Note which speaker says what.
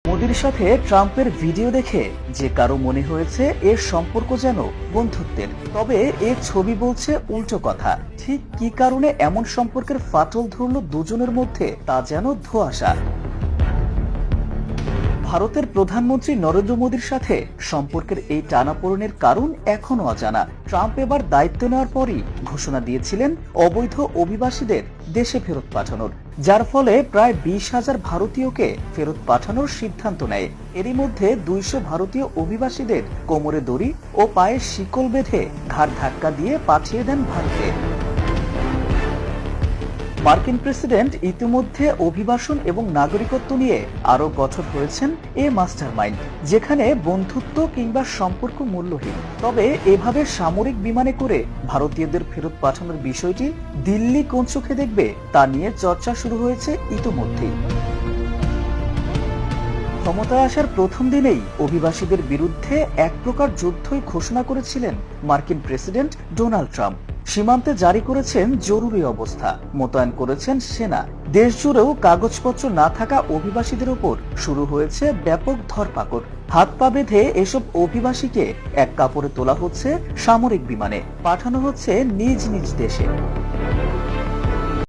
Speaker 1: মোদির সাথে ট্রাম্পের ভিডিও দেখে যে কারো মনে হয়েছে এর সম্পর্ক যেন বন্ধুত্বের, তবে এর ছবি বলছে উল্টো কথা। ঠিক কি কারণে এমন সম্পর্কের ফাটল ধরল দুজনের মধ্যে তা যেন ধোঁয়াশা। ভারতের প্রধানমন্ত্রী নরেন্দ্র মোদীর সাথে সম্পর্কের এই টানাপোড়েনের কারণ এখনো অজানা। ট্রাম্প এবার দায়িত্ব নেওয়ার পরই ঘোষণা দিয়েছিলেন অবৈধ অভিবাসীদের দেশে ফেরত পাঠানোর, যার ফলে প্রায় 20,000 ভারতীয়কে ফেরত পাঠানোর সিদ্ধান্ত নেয়। এরই মধ্যে 200 ভারতীয় অভিবাসীদের কোমরে দড়ি ও পায়ে শিকল বেঁধে ঘাড় ধাক্কা দিয়ে পাঠিয়ে দেন ভারতে। মার্কিন প্রেসিডেন্ট ইতিমধ্যে অভিবাসন এবং নাগরিকত্ব নিয়ে আরো কঠোর হয়েছেন এ মাস্টারমাইন্ড, যেখানে বন্ধুত্ব কিংবা সম্পর্ক মূল্যহীন। তবে এভাবে সামরিক বিমানে করে ভারতীয়দের ফেরত পাঠানোর বিষয়টি দিল্লি কোন চোখে দেখবে তা নিয়ে চর্চা শুরু হয়েছে ইতিমধ্যেই। ক্ষমতায় আসার প্রথম দিনেই অভিবাসীদের বিরুদ্ধে এক প্রকার যুদ্ধই ঘোষণা করেছিলেন মার্কিন প্রেসিডেন্ট ডোনাল্ড ট্রাম্প। সীমান্তে জারি করেছেন জরুরি অবস্থা, মোতায়েন করেছেন সেনা। দেশ জুড়েও কাগজপত্র না থাকা অভিবাসীদের উপর শুরু হয়েছে ব্যাপক ধরপাকড়। হাত পা বেঁধে এসব অভিবাসীকে এক কাপড়ে তোলা হচ্ছে সামরিক বিমানে, পাঠানো হচ্ছে নিজ নিজ দেশে।